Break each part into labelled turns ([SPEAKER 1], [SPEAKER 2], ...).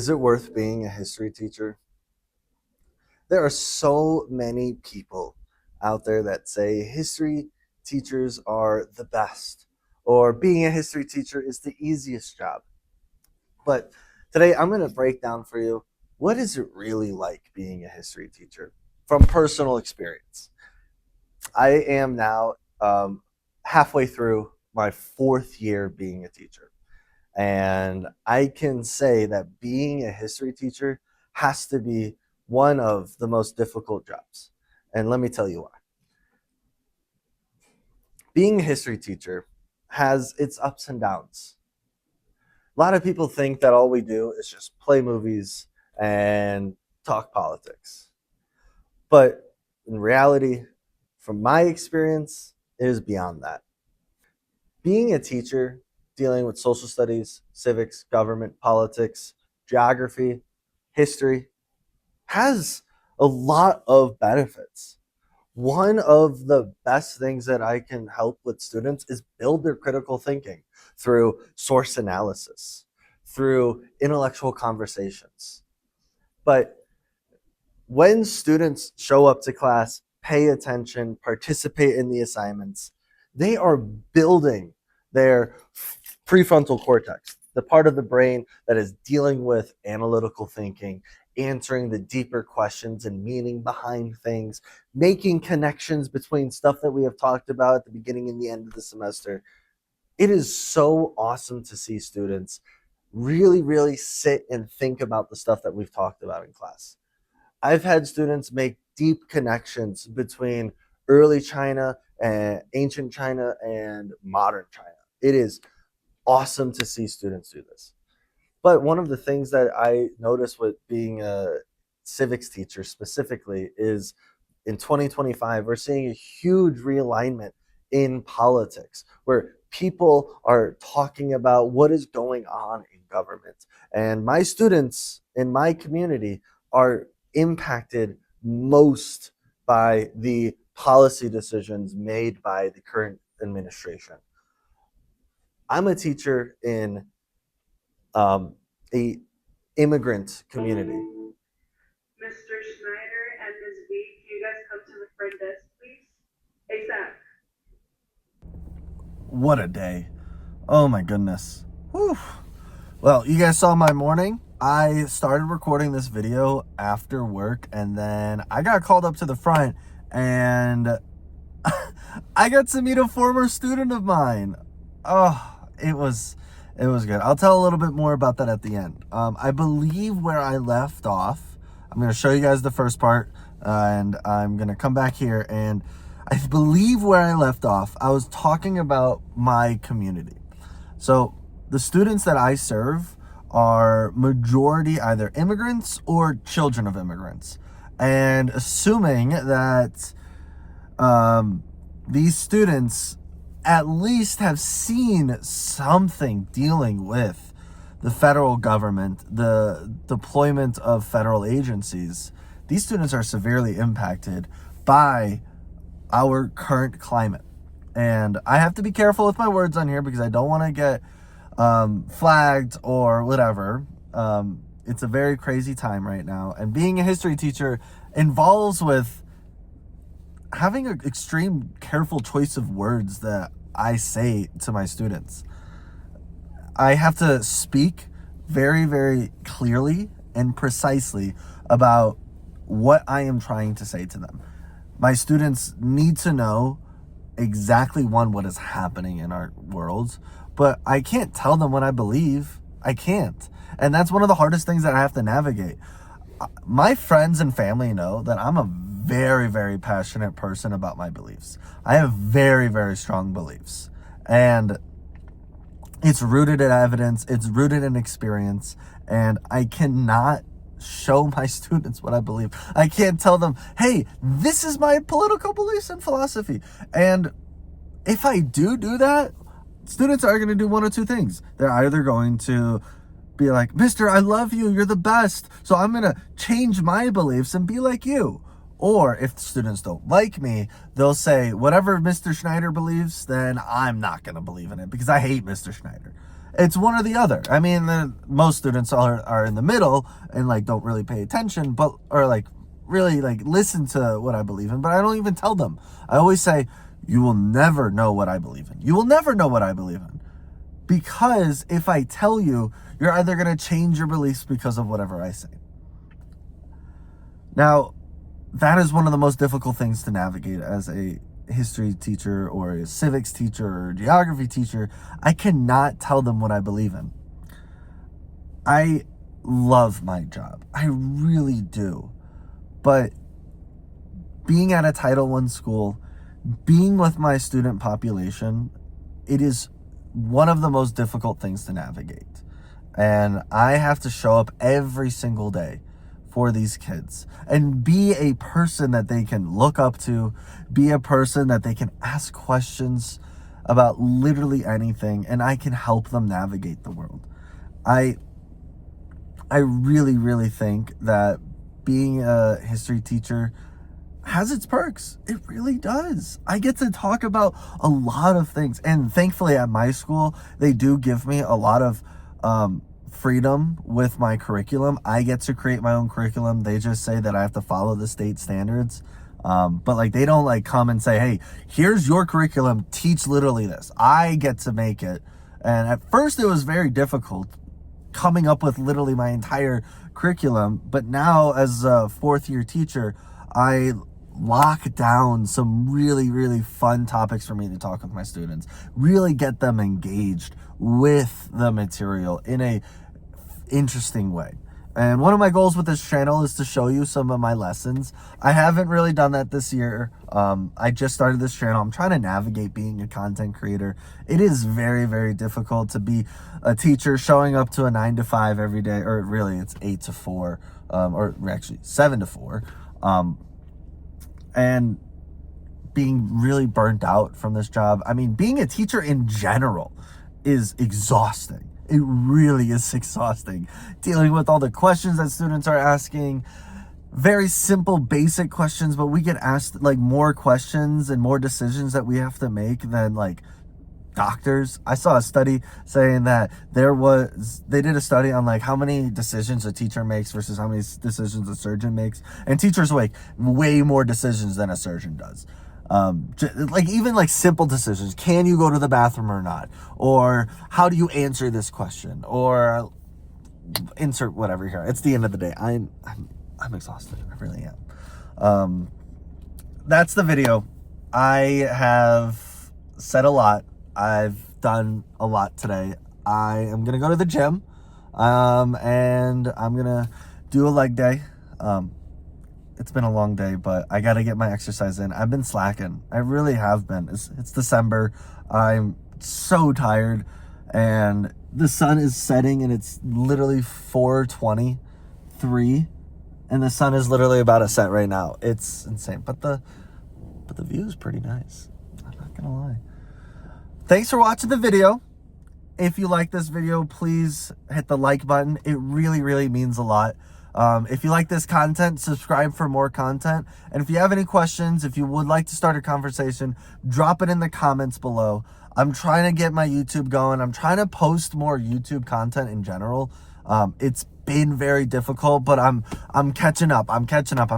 [SPEAKER 1] Is it worth being a history teacher? There are so many people out there that say history teachers are the best, or being a history teacher is the easiest job. But today I'm going to break down for you what is it really like being a history teacher from personal experience. I am now halfway through my fourth year being a teacher. And I can say that being a history teacher has to be one of the most difficult jobs. And let me tell you why. Being a history teacher has its ups and downs. A lot of people think that all we do is just play movies and talk politics. But in reality, from my experience, it is beyond that. Being a teacher, dealing with social studies, civics, government, politics, geography, history, has a lot of benefits. One of the best things that I can help with students is build their critical thinking through source analysis, through intellectual conversations. But when students show up to class, pay attention, participate in the assignments, they are building their prefrontal cortex, the part of the brain that is dealing with analytical thinking, answering the deeper questions and meaning behind things, making connections between stuff that we have talked about at the beginning and the end of the semester. It is so awesome to see students really sit and think about the stuff that we've talked about in class. I've had students make deep connections between early China and ancient China and modern China. It is awesome to see students do this. But one of the things that I noticed with being a civics teacher specifically is in 2025, we're seeing a huge realignment in politics where people are talking about what is going on in government. And my students in my community are impacted most by the policy decisions made by the current administration. I'm a teacher in a immigrant community.
[SPEAKER 2] Mr. Schneider and Ms. V, can you guys come to the front desk, please? ASAP.
[SPEAKER 1] What a day. Oh my goodness. Whew. Well, you guys saw my morning. I started recording this video after work and then I got called up to the front and I got to meet a former student of mine. Oh, it was good. I'll tell a little bit more about that at the end. I believe where I left off, I'm going to show you guys the first part, and I'm going to come back here. And I believe where I left off, I was talking about my community. So the students that I serve are majority either immigrants or children of immigrants. And assuming that these students at least have seen something dealing with the federal government, the deployment of federal agencies, these students are severely impacted by our current climate. And I have to be careful with my words on here because I don't want to get flagged or whatever. It's a very crazy time right now. And being a history teacher involves with having an extreme careful choice of words that I say to my students. I have to speak very clearly and precisely about what I am trying to say to them. My students need to know exactly what is happening in our world, but I can't tell them what I believe. I can't. And that's one of the hardest things that I have to navigate. My friends and family know that I'm a very passionate person about my beliefs. I have very strong beliefs. And it's rooted in evidence, it's rooted in experience, and I cannot show my students what I believe. I can't tell them, hey, this is my political beliefs and philosophy. And if I do that, students are going to do one of two things. They're either going to be like, Mister, I love you, you're the best, so I'm going to change my beliefs and be like you. Or if students don't like me, they'll say, whatever Mr. Schneider believes, then I'm not going to believe in it because I hate Mr. Schneider. It's one or the other. I mean, most students are in the middle and like don't really pay attention, but or like really like listen to what I believe in, but I don't even tell them. I always say, you will never know what I believe in. You will never know what I believe in. Because if I tell you, you're either going to change your beliefs because of whatever I say. Now, that is one of the most difficult things to navigate as a history teacher or a civics teacher or a geography teacher. I cannot tell them what I believe in. I love my job. I really do. But being at a Title I school, being with my student population, it is one of the most difficult things to navigate. And I have to show up every single day for these kids and be a person that they can look up to, be a person that they can ask questions about literally anything, and I can help them navigate the world. I really, really think that being a history teacher has its perks. It really does. I get to talk about a lot of things. And thankfully at my school, they do give me a lot of freedom with my curriculum. I get to create my own curriculum. They just say that I have to follow the state standards. But like, they don't like come and say, hey, here's your curriculum, teach literally this. I get to make it. And at first it was very difficult coming up with literally my entire curriculum. But now as a fourth year teacher, I lock down some really, really fun topics for me to talk with my students, really get them engaged with the material in a interesting way. And one of my goals with this channel is to show you some of my lessons. I haven't really done that this year. I just started this channel. I'm trying to navigate being a content creator. It is very, very difficult to be a teacher showing up to a 9 to 5 every day, or really it's 8 to 4, or actually 7 to 4. And being really burnt out from this job. I mean, being a teacher in general is exhausting. It really is exhausting. Dealing with all the questions that students are asking, very simple, basic questions, but we get asked like more questions and more decisions that we have to make than like doctors. I saw a study saying that they did a study on like how many decisions a teacher makes versus how many decisions a surgeon makes, and teachers make way more decisions than a surgeon does. Like even like simple decisions, can you go to the bathroom or not, or how do you answer this question, or insert whatever here. It's the end of the day. I'm exhausted. I really am. That's the video. I have said a lot. I've done a lot today. I am going to go to the gym, and I'm going to do a leg day. It's been a long day, but I got to get my exercise in. I've been slacking. I really have been. It's December. I'm so tired, and the sun is setting, and it's literally 4:23, and the sun is literally about to set right now. It's insane, but the view is pretty nice. I'm not going to lie. Thanks for watching the video. If you like this video, please hit the like button. It really, really means a lot. If you like this content, subscribe for more content. And if you have any questions, if you would like to start a conversation, drop it in the comments below. I'm trying to get my YouTube going. I'm trying to post more YouTube content in general. It's been very difficult, but I'm catching up. I'm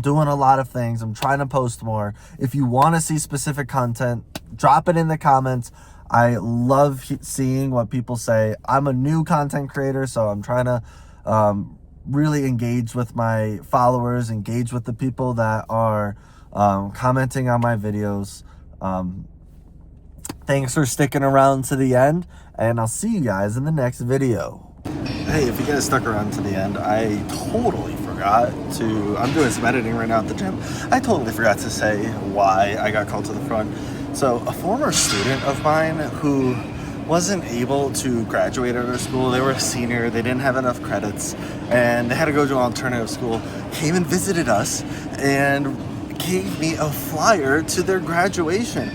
[SPEAKER 1] doing a lot of things. I'm trying to post more. If you want to see specific content, drop it in the comments. I love seeing what people say. I'm a new content creator, so I'm trying to really engage with my followers, engage with the people that are commenting on my videos. Thanks for sticking around to the end, and I'll see you guys in the next video. Hey, if you guys stuck around to the end, I totally forgot to, I'm doing some editing right now at the gym. I totally forgot to say why I got called to the front. So a former student of mine who wasn't able to graduate out of school, they were a senior, they didn't have enough credits, and they had to go to an alternative school, came and visited us and gave me a flyer to their graduation.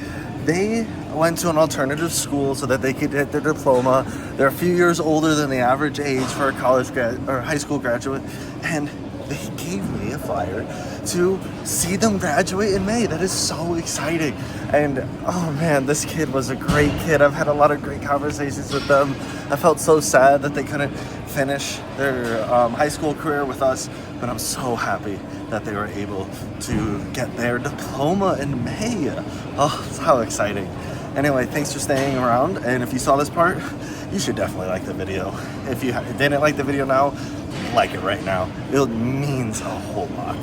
[SPEAKER 1] They went to an alternative school so that they could get their diploma. They're a few years older than the average age for a college grad or high school graduate, and they gave me a flyer to see them graduate in May. That is so exciting. And oh man, this kid was a great kid. I've had a lot of great conversations with them. I felt so sad that they couldn't finish their high school career with us, but I'm so happy that they were able to get their diploma in May. Oh, it's how exciting. Anyway, thanks for staying around, and if you saw this part, you should definitely like the video. If you didn't like the video now, like it right now. It means a whole lot.